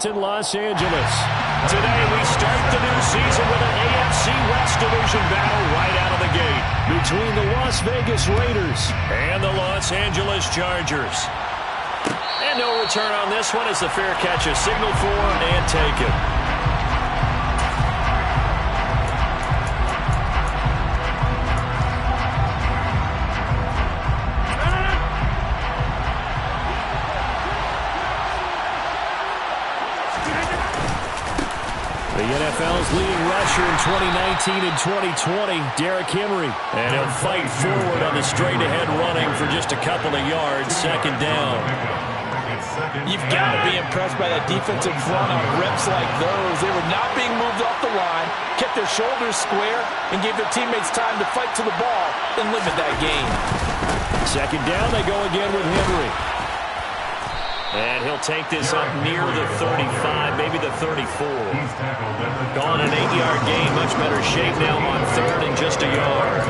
In Los Angeles. Today we start the new season with an AFC West Division battle right out of the gate between the Las Vegas Raiders and the Los Angeles Chargers. And no return on this one as the fair catch is signaled for and taken. The NFL's leading rusher in 2019 and 2020, Derrick Henry. And he'll fight forward on the straight-ahead running for just a couple of yards, second down. You've got to be impressed by that defensive front on reps like those. They were not being moved off the line, kept their shoulders square, and gave their teammates time to fight to the ball and limit that gain. Second down, they go again with Henry. And he'll take this up near the 35, maybe the 34. Gone an 8-yard gain, much better shape now on third and just a yard.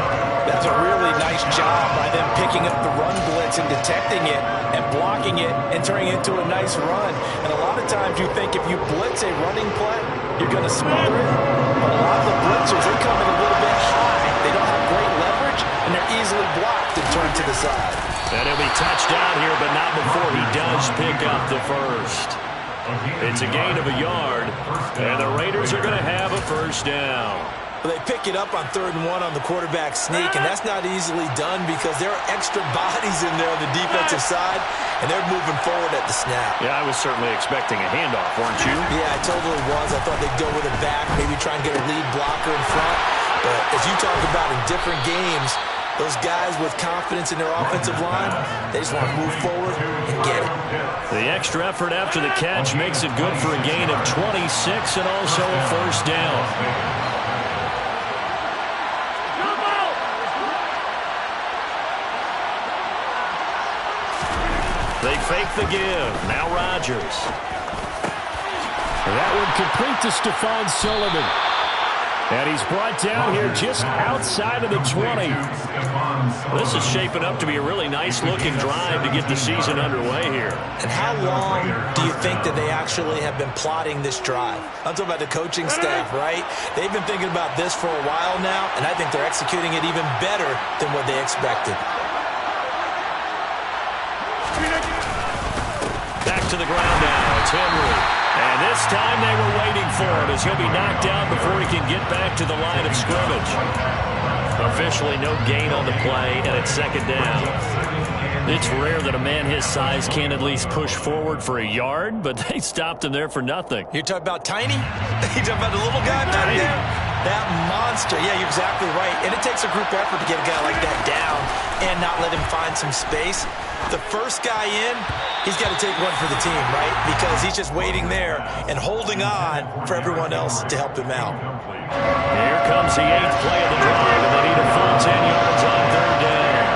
That's a really nice job by them picking up the run blitz and detecting it and blocking it and turning it into a nice run. And a lot of times you think if you blitz a running play, you're going to smother it. But a lot of the blitzers, they come in a little bit high. They don't have great leverage, and they're easily blocked and turned to the side. And he'll be touched down here, but not before he does pick up the first. It's a gain of a yard, and the Raiders are going to have a first down. Well, they pick it up on 3rd and 1 on the quarterback sneak, and that's not easily done because there are extra bodies in there on the defensive side, and they're moving forward at the snap. Yeah, I was certainly expecting a handoff, weren't you? Yeah, I totally was. I thought they'd go with it back, maybe try and get a lead blocker in front. But as you talk about in different games, those guys with confidence in their offensive line, they just want to move forward and get it. The extra effort after the catch makes it good for a gain of 26 and also a first down. They fake the give. Now Rodgers. That one complete to Stephon Sullivan. And he's brought down here just outside of the 20. This is shaping up to be a really nice-looking drive to get the season underway here. And how long do you think that they actually have been plotting this drive? I'm talking about the coaching staff, right? They've been thinking about this for a while now, and I think they're executing it even better than what they expected. Back to the ground now. It's Henry. And this time they were waiting for him as he'll be knocked down before he can get back to the line of scrimmage. Officially no gain on the play, and it's second down. It's rare that a man his size can't at least push forward for a yard, but they stopped him there for nothing. You're talking about Tiny? You're talking about the little guy back there? That monster. Yeah, you're exactly right. And it takes a group effort to get a guy like that down and not let him find some space. The first guy in, he's got to take one for the team, right? Because he's just waiting there and holding on for everyone else to help him out. Here comes the 8th play of the drive, and they need a full 10 yards on third down.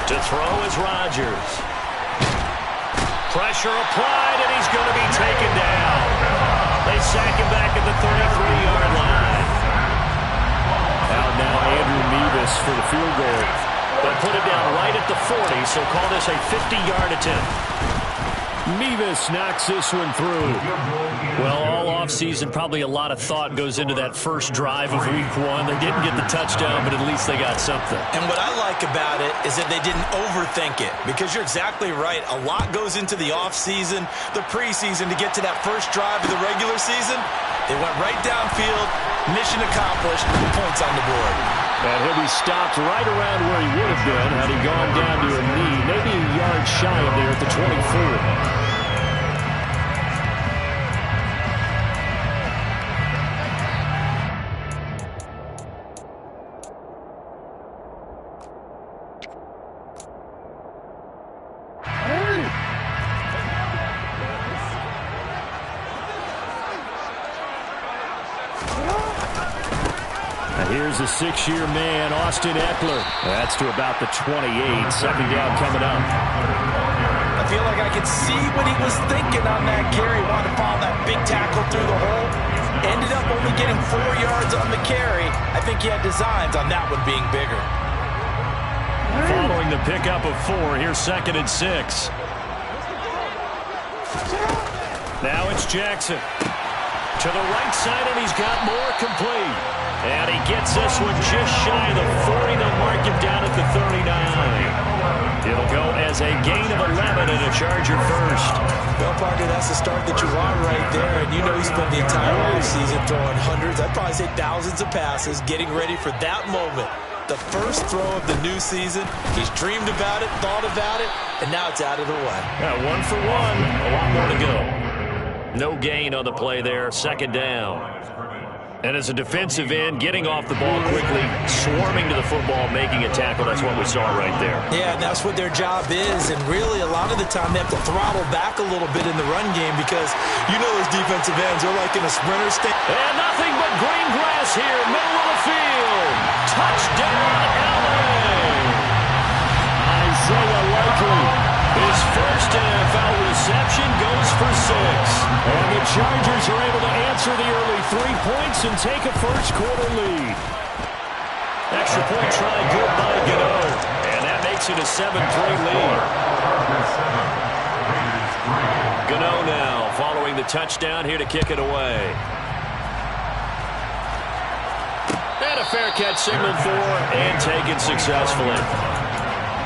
To throw is Rodgers. Pressure applied, and he's going to be taken down. They sack him back at the 33-yard line. Out now Andrew Mevis for the field goal. They'll put it down right at the 40, so call this a 50-yard attempt. Mevis knocks this one through. Well, all offseason, probably a lot of thought goes into that first drive of Week 1. They didn't get the touchdown, but at least they got something. And what I like about it is that they didn't overthink it, because you're exactly right. A lot goes into the offseason, the preseason, to get to that first drive of the regular season. They went right downfield, mission accomplished, points on the board. And he'll be stopped right around where he would have been had he gone down to a knee, maybe a yard shy of there at the 24. Here's a 6-year man, Austin Eckler. That's to about the 28. Second down coming up. I feel like I could see what he was thinking on that carry. Wanted to follow that big tackle through the hole. Ended up only getting 4 yards on the carry. I think he had designs on that one being bigger. Following the pickup of 4, here's 2nd and 6. Now it's Jackson. To the right side, and he's got more complete. And he gets this one just shy of the 40. They'll mark him down at the 39. It'll go as a gain of 11 and a Charger first. Well, partner, that's the start that you want right there. And you know he spent the entire offseason throwing hundreds, I'd probably say thousands of passes, getting ready for that moment. The first throw of the new season. He's dreamed about it, thought about it, and now it's out of the way. Yeah, 1 for 1. A lot more to go. No gain on the play there. Second down. And as a defensive end, getting off the ball quickly, swarming to the football, making a tackle. That's what we saw right there. Yeah, and that's what their job is. And really, a lot of the time, they have to throttle back a little bit in the run game because you know those defensive ends are like in a sprinter stand. And nothing but green grass here, middle of the field. Touchdown, LA! Isaiah Likely. His first NFL reception goes for 6. And the Chargers are able to answer the early 3 points and take a first-quarter lead. Extra point try good by Gano. And that makes it a 7-3 lead. Gano now following the touchdown here to kick it away. And a fair catch signaled for and taken successfully.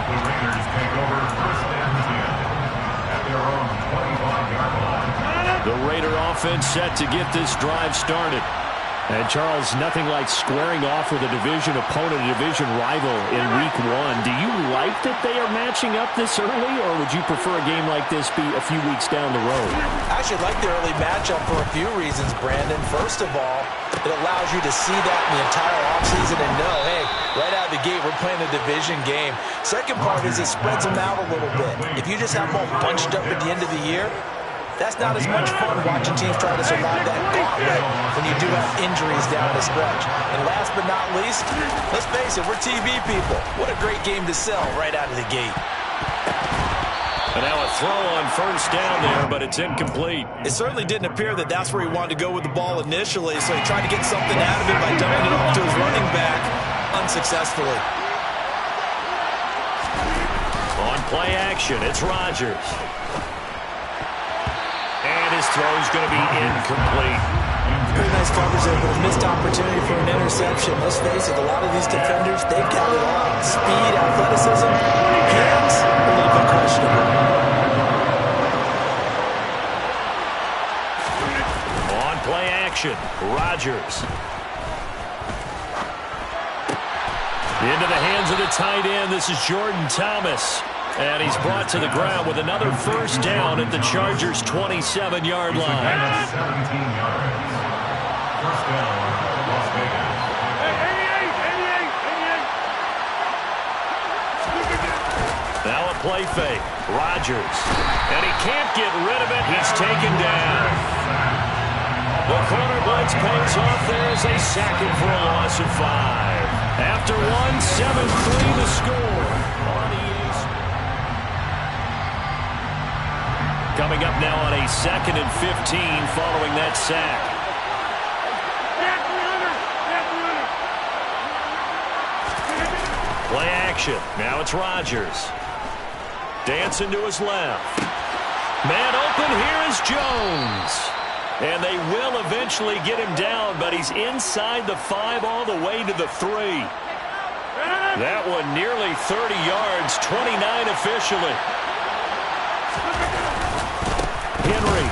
The Raiders take over first and 10 at their own 25-yard line. The Raider offense set to get this drive started. And, Charles, nothing like squaring off with a division opponent, a division rival in Week 1. Do you like that they are matching up this early, or would you prefer a game like this be a few weeks down the road? I actually like the early matchup for a few reasons, Brandon. First of all, it allows you to see that in the entire offseason and know, hey, right out of the gate, we're playing a division game. Second part is it spreads them out a little bit. If you just have them all bunched up at the end of the year, that's not as much fun watching teams try to survive that gauntlet when you do have injuries down the stretch. And last but not least, let's face it, we're TV people. What a great game to sell right out of the gate. And now a throw on first down there, but it's incomplete. It certainly didn't appear that that's where he wanted to go with the ball initially, so he tried to get something out of it by dumping it off to his running back unsuccessfully. On play action, it's Rodgers. And his throw's going to be incomplete. Pretty nice coverage there, but a missed opportunity for an interception. Let's face it, a lot of these defenders, they've got it all. Speed, athleticism, hands, a little bit questionable. On play action, Rodgers. Into the hands of the tight end. This is Jordan Thomas. And he's brought to the ground with another first down at the Chargers' 27-yard line. 17 yards. First down, Las Vegas. Now a play fake. Rodgers. And he can't get rid of it. He's taken down. The corner blitz pays off there as they sack him for a loss of 5. After 7-3 the score. On the East. Coming up now on a 2nd and 15 following that sack. Play action. Now it's Rodgers. Dancing to his left. Man open. Here is Jones. And they will eventually get him down, but he's inside the 5 all the way to the 3. That one nearly 30 yards, 29 officially. Henry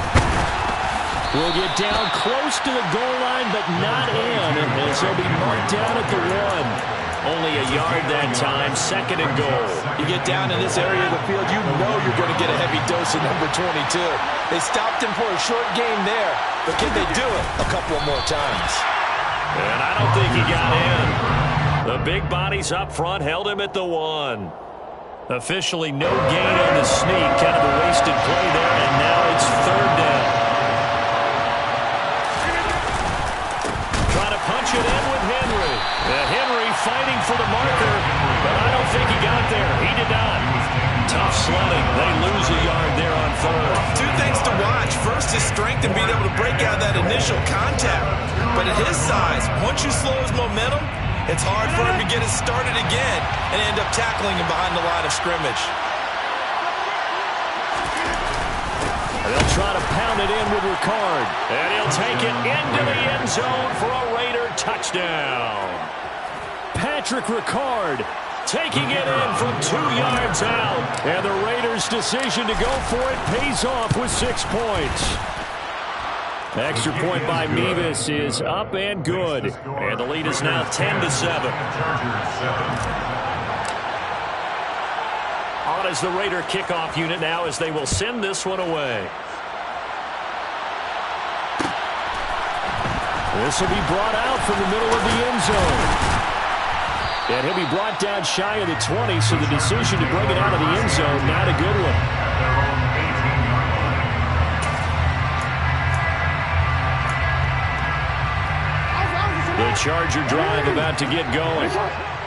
will get down close to the goal line, but not in, as he'll be marked down at the 1. Only a yard that time, 2nd and goal. You get down in this area of the field, you know you're going to get a heavy dose of number 22. They stopped him for a short game there, but can they do it a couple of more times? And I don't think he got in. The big bodies up front held him at the 1. Officially no gain on the sneak, kind of a wasted play there, and now it's 3rd down. Trying to punch it in with Henry. Henry fighting for the marker, but I don't think he got there. He did not. Tough sledding. They lose a yard there on 3rd. Two things to watch. First, his strength and being able to break out that initial contact. But at his size, once you slow his momentum, it's hard for him to get it started again and end up tackling him behind the line of scrimmage. They'll try to pound it in with Ricard. And he'll take it into the end zone for a Raider touchdown. Patrick Ricard Taking it in from 2 yards out. And the Raiders' decision to go for it pays off with 6 points. Extra point by Mevis is up and good. And the lead is now 10-7. On is the Raider kickoff unit now as they will send this one away. This will be brought out from the middle of the end zone. And he'll be brought down shy of the 20, so the decision to bring it out of the end zone, not a good one. The Charger drive about to get going.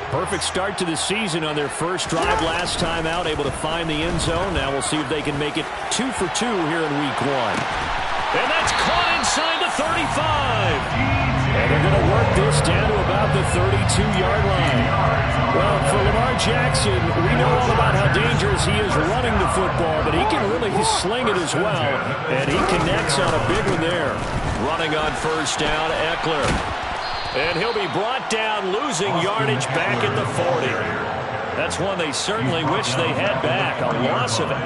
Perfect start to the season on their first drive last time out, able to find the end zone. Now we'll see if they can make it 2 for 2 here in week 1. And that's caught inside the 35. And they're going to work this down to about the 32-yard line. Well, for Lamar Jackson, we know all about how dangerous he is running the football, but he can really sling it as well, and he connects on a big one there. Running on first down, Eckler. And he'll be brought down, losing yardage back at the 40. That's one they certainly wish they had back, a loss of 8.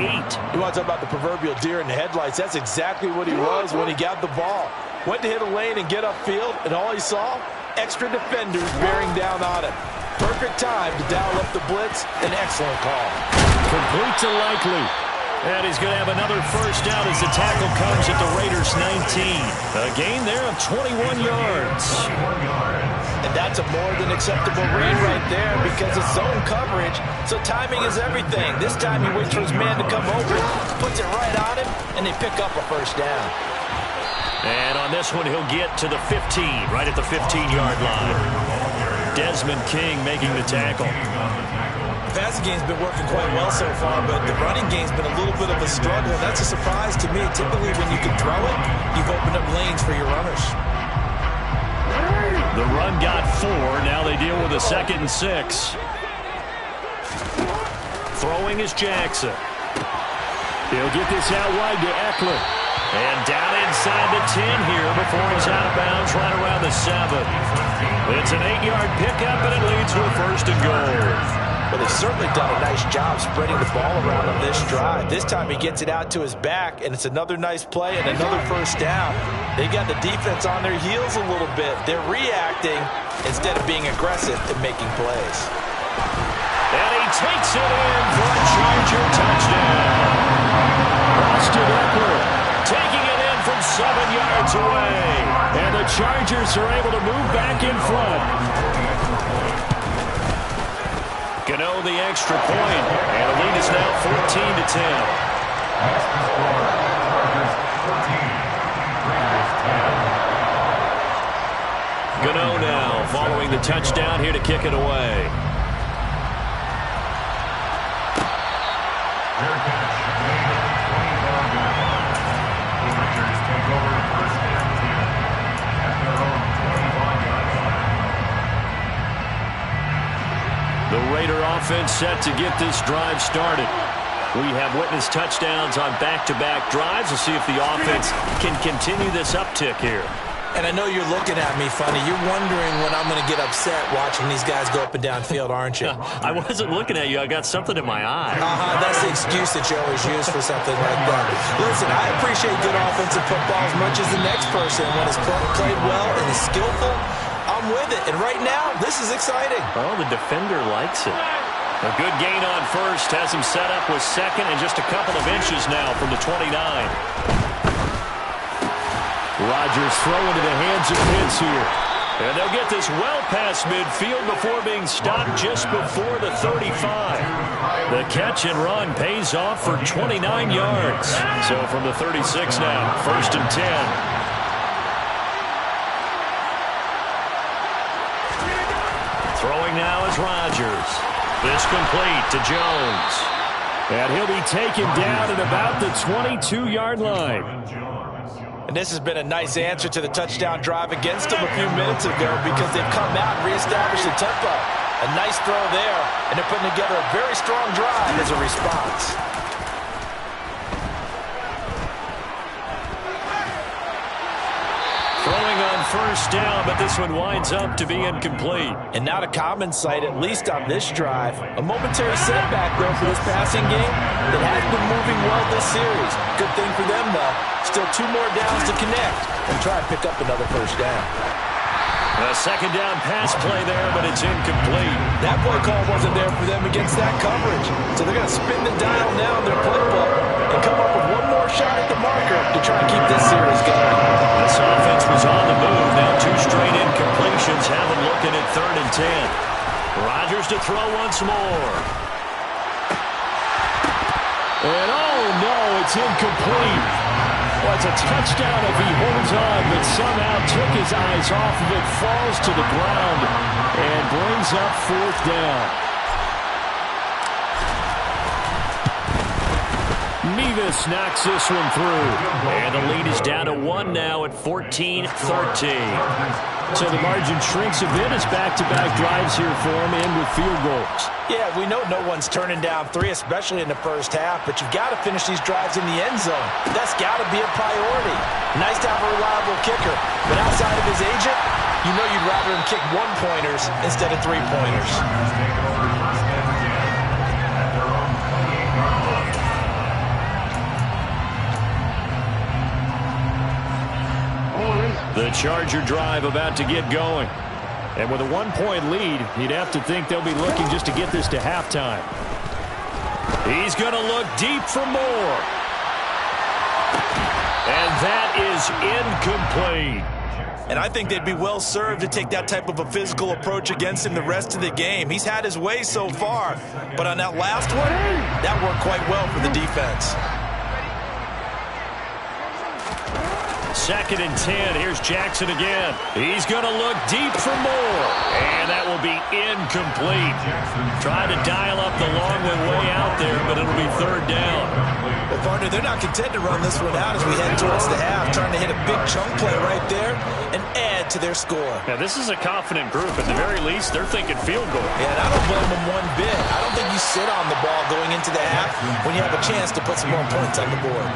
You want to talk about the proverbial deer in the headlights? That's exactly what he was when he got the ball. Went to hit a lane and get upfield, and all he saw, extra defenders bearing down on him. Perfect time to dial up the blitz. An excellent call. Complete to Likely. And he's going to have another first down as the tackle comes at the Raiders' 19. A gain there of 21 yards. And that's a more than acceptable read right there because it's zone coverage, so timing is everything. This time he waits for his man to come over, puts it right on him, and they pick up a first down. And on this one, he'll get to the 15, right at the 15-yard line. Desmond King making the tackle. The passing game's been working quite well so far, but the running game's been a little bit of a struggle. That's a surprise to me. Typically, when you can throw it, you've opened up lanes for your runners. The run got 4. Now they deal with a 2nd and 6. Throwing is Jackson. He'll get this out wide to Eckler. And down inside the 10 here before he's out of bounds right around the 7. It's an 8-yard pickup, and it leads to a 1st and goal. Well, they've certainly done a nice job spreading the ball around on this drive. This time he gets it out to his back, and it's another nice play and another first down. They got the defense on their heels a little bit. They're reacting instead of being aggressive and making plays. And he takes it in for a Charger touchdown. Austin Eckler taking it in from 7 yards away. And the Chargers are able to move back in front. Gano the extra point, and the lead is now 14-10. Gano now following the touchdown here to kick it away. The Raider offense set to get this drive started. We have witnessed touchdowns on back-to-back drives. We'll see if the offense can continue this uptick here. And I know you're looking at me funny. You're wondering when I'm going to get upset watching these guys go up and down field, aren't you? I wasn't looking at you. I got something in my eye. That's the excuse that you always use for something like that. Listen, I appreciate good offensive football as much as the next person. When it's played well and is skillful, I'm with it. And right now, this is exciting. Oh, the defender likes it. A good gain on first has him set up with 2nd and just a couple of inches now from the 29. Rodgers throw into the hands of Pitts here. And they'll get this well past midfield before being stopped just before the 35. The catch and run pays off for 29 yards. So from the 36 now, 1st and 10. Throwing now is Rodgers. This complete to Jones. And he'll be taken down at about the 22-yard line. And this has been a nice answer to the touchdown drive against them a few minutes ago because they've come out and reestablished the tempo. A nice throw there, and they're putting together a very strong drive as a response. first down, but this one winds up to be incomplete. And not a common sight, at least on this drive. A momentary setback, though, for this passing game that has been moving well this series. Good thing for them, though. Still 2 more downs to connect and try and pick up another first down. A second down pass play there, but it's incomplete. That play call wasn't there for them against that coverage. So they're going to spin the dial now in their playbook and come up with one more shot at the marker to try and keep this series going. This offense was on the move. Now 2 straight incompletions have them looking at 3rd and 10. Rodgers to throw once more. And oh no, it's incomplete. Well, it's a touchdown if he holds on, but somehow took his eyes off of it, falls to the ground, and brings up 4th down. Nevis knocks this one through. And the lead is down to 1 now at 14-13. So the margin shrinks a bit as back-to-back drives here for him, in with field goals. Yeah, we know no one's turning down 3, especially in the first half, but you've got to finish these drives in the end zone. That's got to be a priority. Nice to have a reliable kicker, but outside of his agent, you know you'd rather him kick 1-pointers instead of 3-pointers. The Charger drive about to get going. And with a 1-point lead, you'd have to think they'll be looking just to get this to halftime. He's going to look deep for more. And that is incomplete. And I think they'd be well served to take that type of a physical approach against him the rest of the game. He's had his way so far, but on that last one, that worked quite well for the defense. 2nd and 10. Here's Jackson again. He's going to look deep for more. And that will be incomplete. Trying to dial up the long way out there, but it'll be 3rd down. Well, partner, they're not content to run this one out as we head towards the half, trying to hit a big chunk play right there and add to their score. Now, this is a confident group. At the very least, they're thinking field goal. Yeah, and I don't blame them one bit. I don't think you sit on the ball going into the half when you have a chance to put some more points on the board.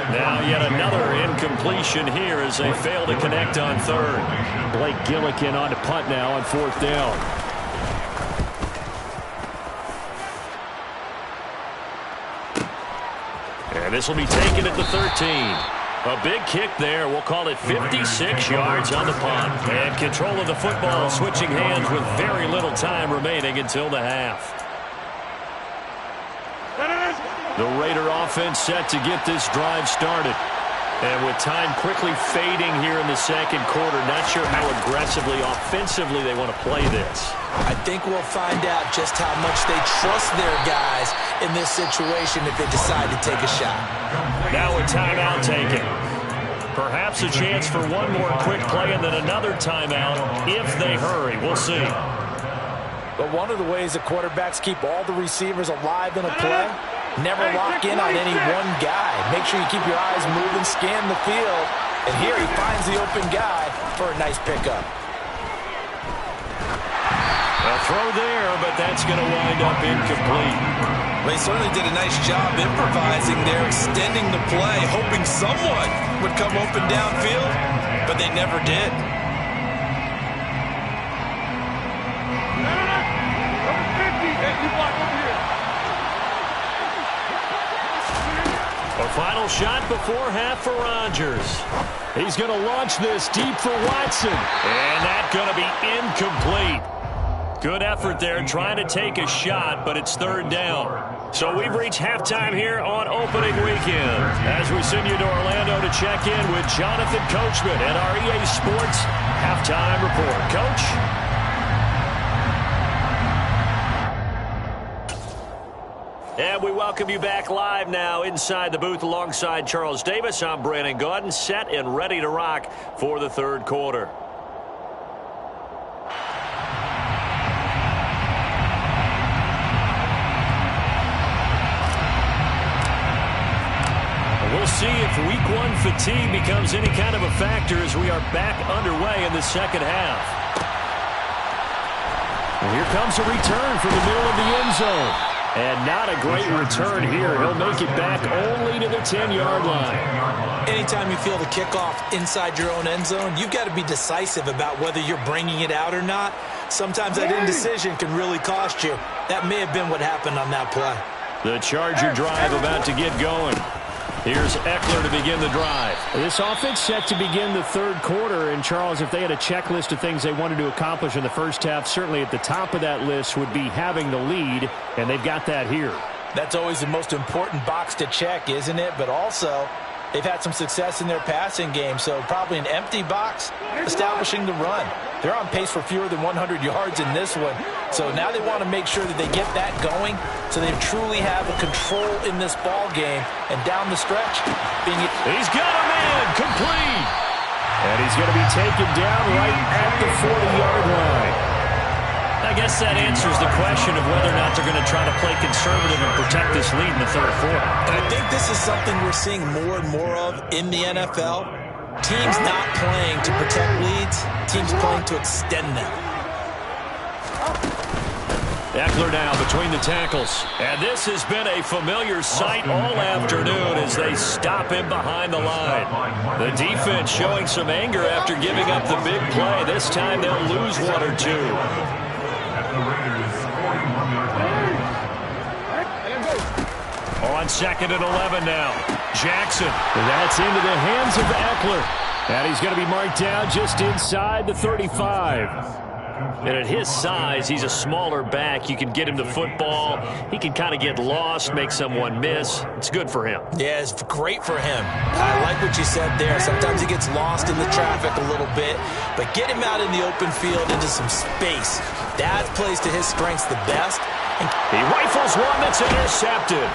Now, yet another incompletion here as they fail to connect on 3rd. Blake Gillikin on to punt now on 4th down. And this will be taken at the 13. A big kick there. We'll call it 56 yards on the punt. And control of the football switching hands with very little time remaining until the half. The Raider offense set to get this drive started. And with time quickly fading here in the 2nd quarter, not sure how aggressively, offensively they want to play this. I think we'll find out just how much they trust their guys in this situation if they decide to take a shot. Now a timeout taken. Perhaps a chance for one more quick play and then another timeout if they hurry. We'll see. But one of the ways that quarterbacks keep all the receivers alive in a play, never lock in on any one guy. Make sure you keep your eyes moving, scan the field. And here he finds the open guy for a nice pickup. A throw there, but that's going to wind up incomplete. They certainly did a nice job improvising there, extending the play, hoping someone would come open downfield, but they never did. A final shot before half for Rodgers. He's going to launch this deep for Watson. And that's going to be incomplete. Good effort there trying to take a shot, but it's 3rd down. So we've reached halftime here on opening weekend. As we send you to Orlando to check in with Jonathan Coachman and our EA Sports Halftime Report. Coach? And we welcome you back live now inside the booth alongside Charles Davis. I'm Brandon Gaudin, set and ready to rock for the 3rd quarter. We'll see if Week 1 fatigue becomes any kind of a factor as we are back underway in the 2nd half. And here comes a return from the middle of the end zone. And not a great return here. He'll make it back only to the 10-yard line. And anytime you feel the kickoff inside your own end zone, you've got to be decisive about whether you're bringing it out or not. Sometimes that indecision can really cost you. That may have been what happened on that play. The Charger drive about to get going. Here's Eckler to begin the drive. This offense set to begin the third quarter. And, Charles, if they had a checklist of things they wanted to accomplish in the first half, certainly at the top of that list would be having the lead, and they've got that here. That's always the most important box to check, isn't it? But also, they've had some success in their passing game, so probably an empty box establishing the run. They're on pace for fewer than 100 yards in this one. So now they want to make sure that they get that going so they truly have a control in this ball game. And down the stretch, he's got a man complete. And he's going to be taken down right at the 40-yard line. I guess that answers the question of whether or not they're going to try to play conservative and protect this lead in the third quarter. And I think this is something we're seeing more and more of in the NFL. Teams not playing to protect leads, teams playing to extend them. Eckler now between the tackles. And this has been a familiar sight all afternoon as they stop him behind the line. The defense showing some anger after giving up the big play. This time they'll lose one or two. On 2nd and 11 now. Jackson. That's into the hands of Eckler. And he's going to be marked down just inside the 35. And at his size, he's a smaller back. You can get him the football. He can kind of get lost, make someone miss. It's good for him. Yeah, it's great for him. I like what you said there. Sometimes he gets lost in the traffic a little bit, but get him out in the open field into some space. That plays to his strengths the best. He rifles one that's intercepted.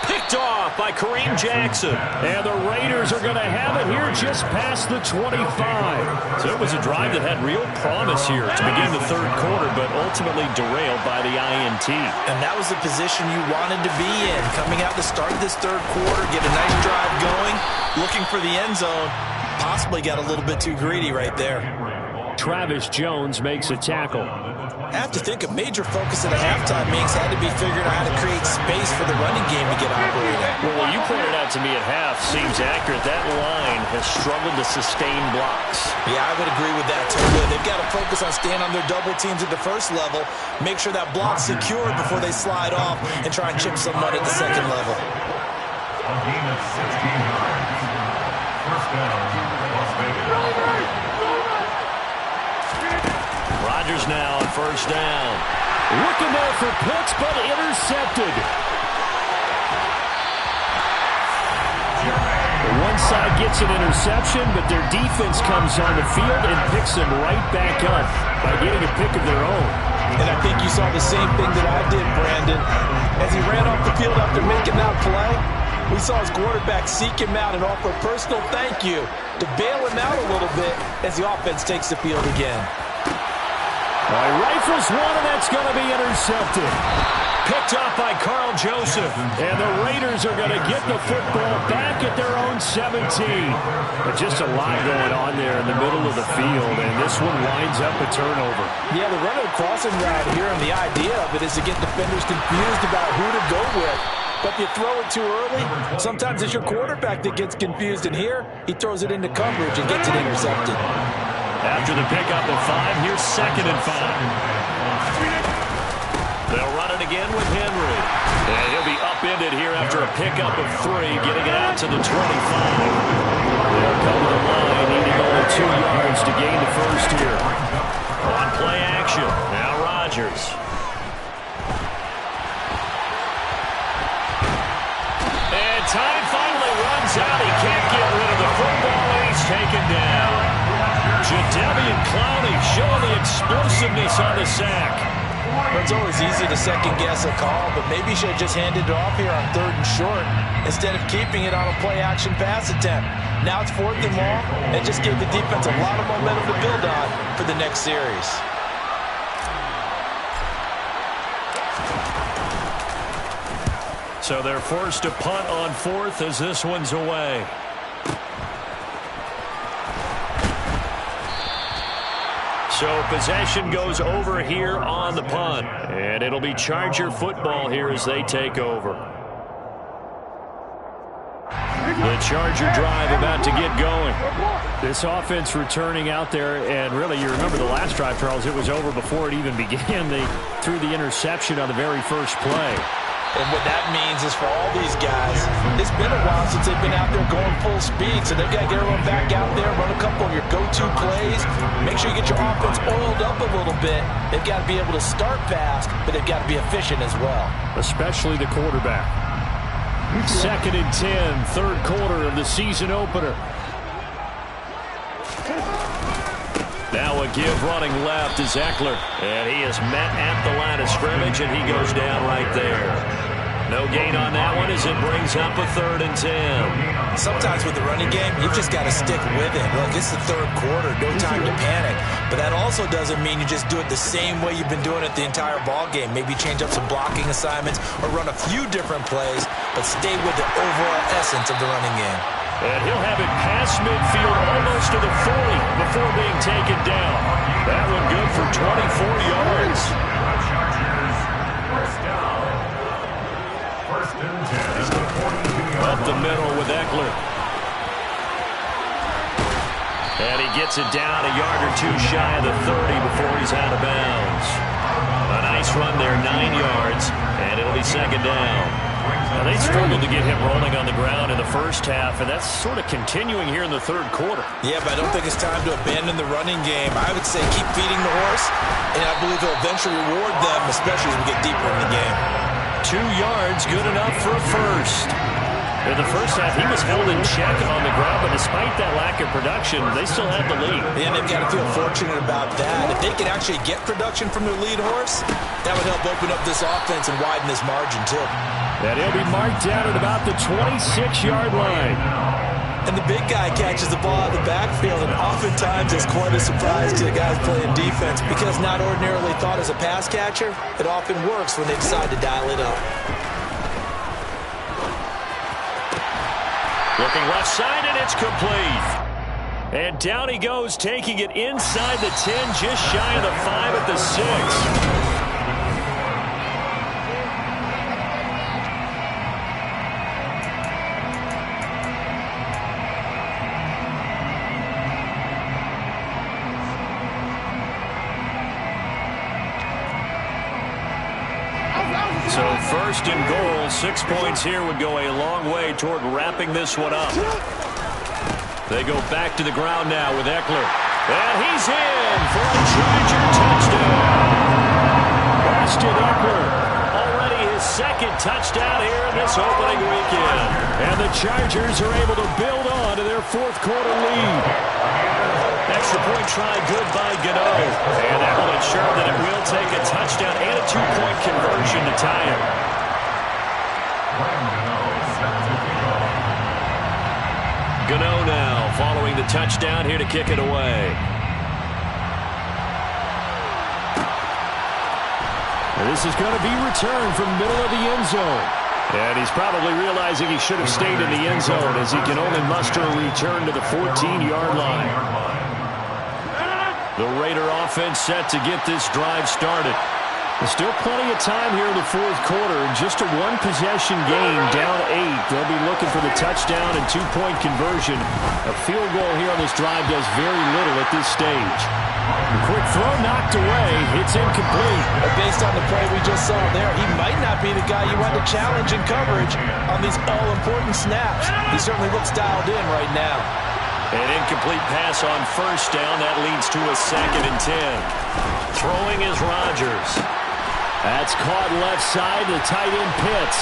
Picked off by Kareem Jackson. And the Raiders are going to have it here just past the 25. So it was a drive that had real promise here to begin the third quarter, but ultimately derailed by the INT. And that was the position you wanted to be in. Coming out to start this third quarter, get a nice drive going, looking for the end zone. Possibly got a little bit too greedy right there. Travis Jones makes a tackle. I have to think a major focus at the halftime meetings had to be figuring out how to create space for the running game to get operating. Well, what you pointed out to me at half seems accurate. That line has struggled to sustain blocks. Yeah, I would agree with that totally. They've got to focus on staying on their double teams at the first level, make sure that block's secured before they slide off and try and chip someone at the second level. A gain of 16 yards. First down, Las Vegas. Rodgers now on first down. Looking there for Pitts, but intercepted. One side gets an interception, but their defense comes on the field and picks them right back up by getting a pick of their own. And I think you saw the same thing that I did, Brandon. As he ran off the field after making that play, we saw his quarterback seek him out and offer a personal thank you to bail him out a little bit as the offense takes the field again. Rifles one, and that's going to be intercepted. Picked off by Carl Joseph. And the Raiders are going to get the football back at their own 17. But just a lot going on there in the middle of the field, and this one winds up a turnover. Yeah, the run of the crossing route here, and the idea of it is to get defenders confused about who to go with. But if you throw it too early, sometimes it's your quarterback that gets confused, and here he throws it into coverage and gets it intercepted. After the pickup of 5, here's 2nd and 5. They'll run it again with Henry. And he'll be upended here after a pickup of 3, getting it out to the 25. They'll come to the line, needing only 2 yards to gain the first here. On play action, now Rodgers. And time finally runs out. He can't get rid of the football, and he's taken down. Jadeveon Clowney showing the explosiveness on the sack. Well, it's always easy to second-guess a call, but maybe he should have just handed it off here on 3rd and short instead of keeping it on a play-action pass attempt. Now it's 4th and long, and just gave the defense a lot of momentum to build on for the next series. So they're forced to punt on 4th as this one's away. So possession goes over here on the punt. And it'll be Charger football here as they take over. The Charger drive about to get going. This offense returning out there, and really, you remember the last drive, Charles, it was over before it even began. They threw the interception on the very first play. And what that means is for all these guys, it's been a while since they've been out there going full speed, so they've got to get everyone back out there, run a couple of your go-to plays, make sure you get your offense oiled up a little bit. They've got to be able to start fast, but they've got to be efficient as well. Especially the quarterback. 2nd and 10, third quarter of the season opener. Now a give running left is Eckler. And he is met at the line of scrimmage, and he goes down right there. No gain on that one as it brings up a 3rd and 10. Sometimes with the running game, you've just got to stick with it. Look, it's the third quarter, no time to panic. But that also doesn't mean you just do it the same way you've been doing it the entire ball game. Maybe change up some blocking assignments or run a few different plays, but stay with the overall essence of the running game. And he'll have it past midfield almost to the 40 before being taken down. That one good for 24 yards. First and 10 at the 42-yard Up the middle with Eckler. And he gets it down a yard or two shy of the 30 before he's out of bounds. A nice run there, 9 yards, and it'll be 2nd down. Now, they struggled to get him rolling on the ground in the first half, and that's sort of continuing here in the third quarter. Yeah, but I don't think it's time to abandon the running game. I would say keep feeding the horse, and I believe he'll eventually reward them, especially as we get deeper in the game. 2 yards, good enough for a first. In the first half, he was held in check on the ground, but despite that lack of production, they still had the lead. And they've got to feel fortunate about that. If they can actually get production from their lead horse, that would help open up this offense and widen this margin, too. And he'll be marked down at about the 26-yard line. And the big guy catches the ball out of the backfield, and oftentimes it's quite a surprise to the guys playing defense because not ordinarily thought as a pass catcher, it often works when they decide to dial it up. Looking left side, and it's complete. And down he goes, taking it inside the 10, just shy of the 5 at the 6. So 1st and goal, 6 points here would go a long way toward wrapping this one up. They go back to the ground now with Eckler. And he's in for a Charger touchdown. Austin Eckler, already his 2nd touchdown here in this opening weekend. And the Chargers are able to build on to their 4th quarter lead. Extra point try good by Gano. And that will ensure that it will take a touchdown and a 2-point conversion to tie it. Gano now following the touchdown here to kick it away. And this is going to be returned from middle of the end zone. And he's probably realizing he should have stayed in the end zone as he can only muster a return to the 14-yard line. The Raider offense set to get this drive started. There's still plenty of time here in the 4th quarter. Just a one-possession game, down 8. They'll be looking for the touchdown and 2-point conversion. A field goal here on this drive does very little at this stage. A quick throw knocked away. It's incomplete. But based on the play we just saw there, he might not be the guy you want to challenge in coverage on these all-important snaps. He certainly looks dialed in right now. An incomplete pass on 1st down. That leads to a 2nd and 10. Throwing is Rodgers. That's caught left side. The tight end Pitts.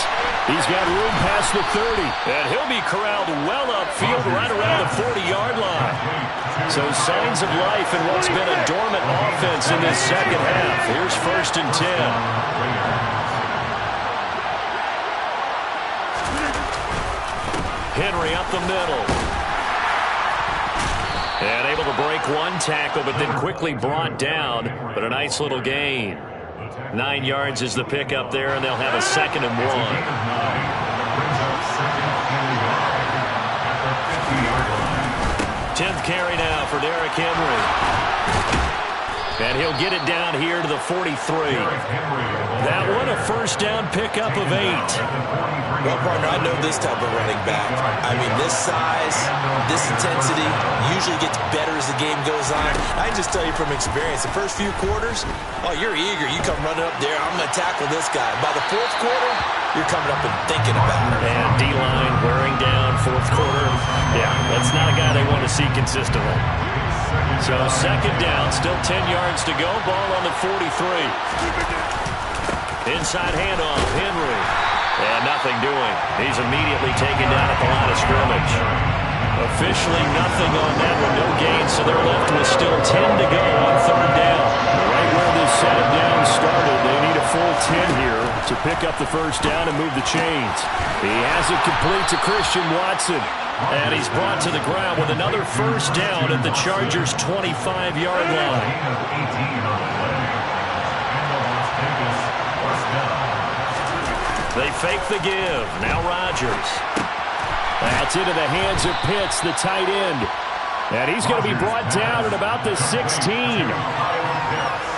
He's got room past the 30. And he'll be corralled well upfield right around the 40-yard line. So signs of life in what's been a dormant offense in this 2nd half. Here's 1st and 10. Henry up the middle. And able to break one tackle, but then quickly brought down. But a nice little gain. 9 yards is the pickup there, and they'll have a 2nd and 1. 10th carry now for Derrick Henry. And he'll get it down here to the 43. That one a first down pickup of 8. Well, partner, I know this type of running back. I mean, this size, this intensity usually gets better as the game goes on. I can just tell you from experience, the first few quarters, oh, you're eager. You come running up there, I'm going to tackle this guy. By the fourth quarter, you're coming up and thinking about it. And D-line wearing down fourth quarter. Yeah, that's not a guy they want to see consistently. So second down, still 10 yards to go. Ball on the 43. Inside handoff, Henry. And nothing doing. He's immediately taken down at the line of scrimmage. Officially nothing on that one. No gain, so they're left with still 10 to go on third down. Right where this set of downs started, they need a full 10 here to pick up the first down and move the chains. He has it complete to Christian Watson. And he's brought to the ground with another first down at the Chargers' 25-yard line. They fake the give. Now Rodgers. That's into the hands of Pitts, the tight end. And he's going to be brought down at about the 16.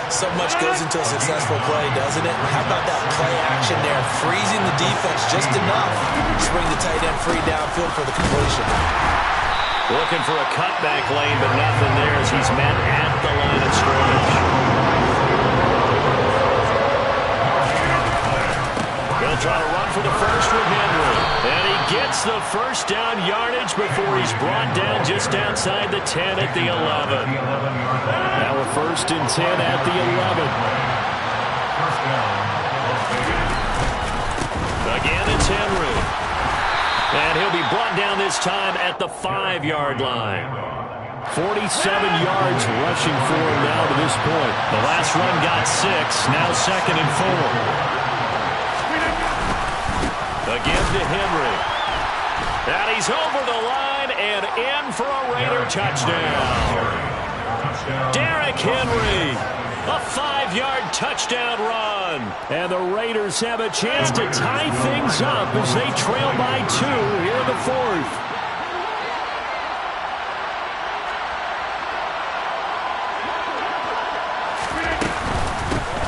So much goes into a successful play, doesn't it? How about that play action there? Freezing the defense just enough to bring the tight end free downfield for the completion. Looking for a cutback lane, but nothing there as he's met at the line of scrimmage. They'll try to run for the first with Henry. And he gets the first down yardage before he's brought down just outside the 10 at the 11. Now a first and 10 at the 11. Again, it's Henry. And he'll be brought down this time at the 5-yard line. 47 yards rushing for him now to this point. The last run got 6, now second and 4. Again to Henry. And he's over the line and in for a Raider touchdown. Derrick Henry, a 5-yard touchdown run. And the Raiders have a chance to tie things up as they trail by 2 here in the fourth.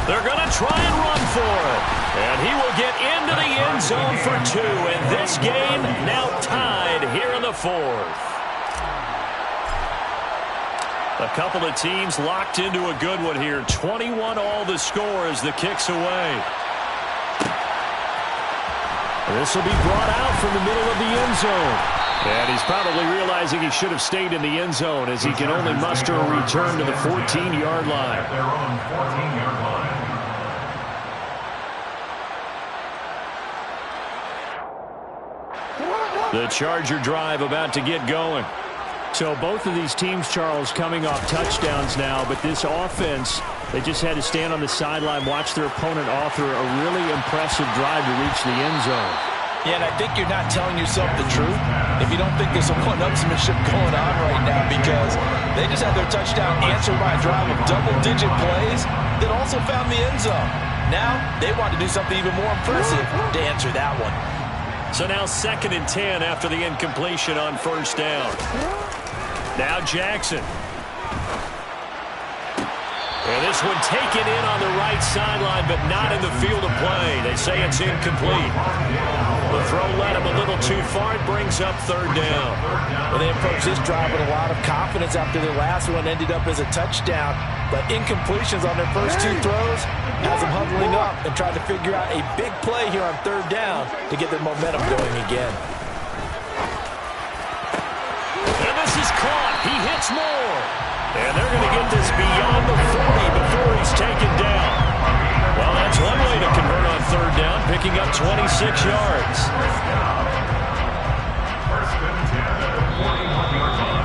They're going to try and run for it. And he will get into the end zone for 2. And this game now tied here in the fourth. A couple of teams locked into a good one here. 21 all the score as the kick's away. This will be brought out from the middle of the end zone. And he's probably realizing he should have stayed in the end zone as he can only muster a return to the 14-yard line. Their own 14-yard line. The Charger drive about to get going. So both of these teams, Charles, coming off touchdowns now, but this offense, they just had to stand on the sideline, watch their opponent author a really impressive drive to reach the end zone. Yeah, and I think you're not telling yourself the truth if you don't think there's some one-upsmanship going on right now, because they just had their touchdown answered by a drive of double-digit plays that also found the end zone. Now they want to do something even more impressive to answer that one. So now second and 10 after the incompletion on first down. Now Jackson. And this one taken in on the right sideline, but not in the field of play. They say it's incomplete. The throw led him a little too far. It brings up third down. Well, they approached this drive with a lot of confidence after their last one ended up as a touchdown. But incompletions on their first 2 throws has them huddling up and trying to figure out a big play here on third down to get their momentum going again. And this is caught. He hits more. And they're going to get this beyond the 40 before he's taken down. Well, that's one way to convert on third down, picking up 26 yards. First and 10 at the 41-yard line.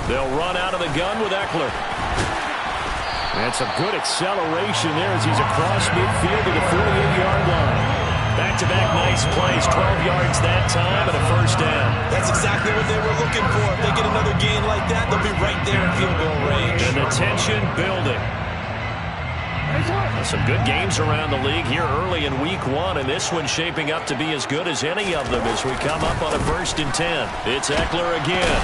They'll run out of the gun with Eckler. And some good acceleration there as he's across midfield to the 48-yard line. Back-to-back nice plays, 12 yards that time and a first down. That's exactly what they were looking for. If they get another gain like that, they'll be right there in field goal range. And the tension building. Some good games around the league here early in week one, and this one's shaping up to be as good as any of them as we come up on a 1st and 10. It's Ekeler again.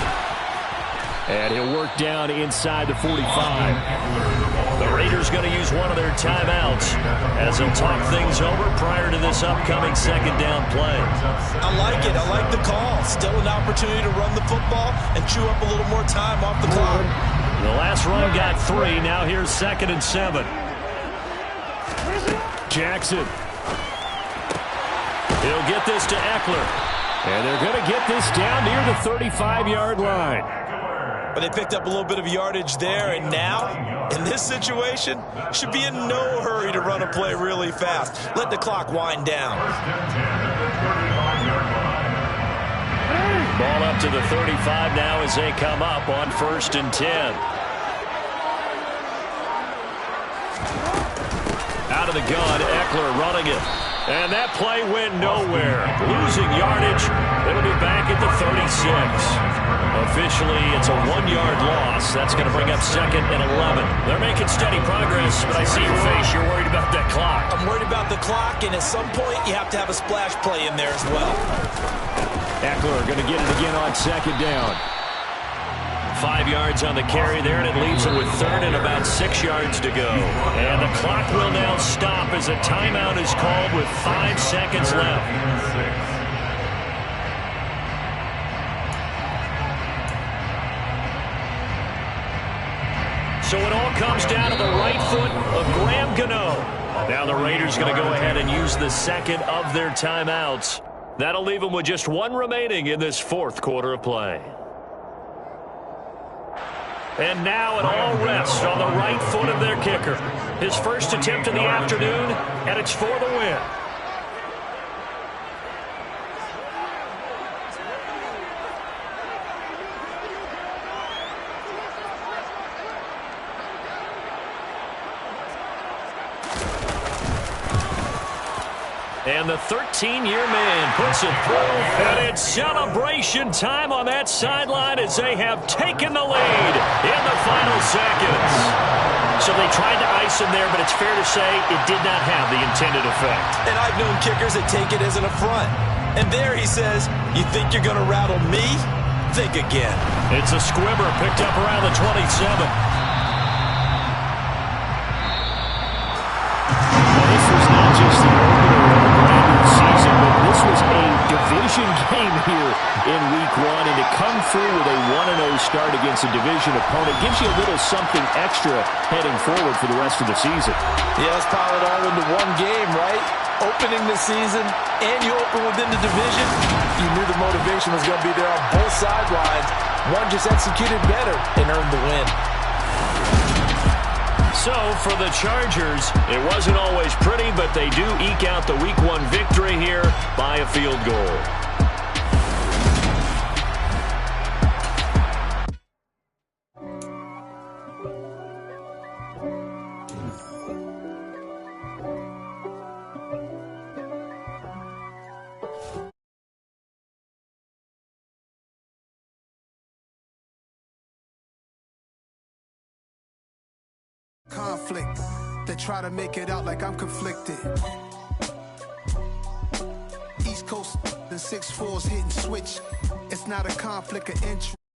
And he'll work down inside the 45. The Raiders going to use one of their timeouts as they'll talk things over prior to this upcoming 2nd down play. I like it. I like the call. Still an opportunity to run the football and chew up a little more time off the clock. The last run got 3. Now here's 2nd and 7. Jackson. He'll get this to Ekeler. And they're going to get this down near the 35-yard line. But they picked up a little bit of yardage there, and now, in this situation, should be in no hurry to run a play really fast. Let the clock wind down. Ball up to the 35 now as they come up on 1st and 10. Out of the gun, Ekeler running it. And that play went nowhere. Losing yardage. It'll be back at the 36. Officially, it's a 1-yard loss. That's going to bring up 2nd and 11. They're making steady progress, but I see your face. You're worried about that clock. I'm worried about the clock, and at some point, you have to have a splash play in there as well. Ekeler going to get it again on 2nd down. 5 yards on the carry there, and it leaves it with 3rd and about 6 yards to go. And the clock will now stop as a timeout is called with 5 seconds left. So it all comes down to the right foot of Graham Gano. Now the Raiders going to go ahead and use the 2nd of their timeouts. That'll leave them with just 1 remaining in this 4th quarter of play. And now it all rests on the right foot of their kicker. His first attempt of the afternoon, and it's for the win. And the 13-year man puts it through, and it's celebration time on that sideline as they have taken the lead in the final seconds. So they tried to ice him there, but it's fair to say it did not have the intended effect. And I've known kickers that take it as an affront. And there he says, you think you're going to rattle me? Think again. It's a squibber picked up around the 27. This was not just the opener of a brand new season, but this was a division game here in week 1, and to come through with a 1-0 start against a division opponent gives you a little something extra heading forward for the rest of the season. Yeah, let's pile it all into one game, right? Opening the season, and you open within the division. You knew the motivation was going to be there on both sidelines. One just executed better and earned the win. So, for the Chargers, it wasn't always pretty, but they do eke out the Week 1 victory here by a field goal. Conflict. They try to make it out like I'm conflicted. East Coast, the 6'4's hitting switch. It's not a conflict of interest.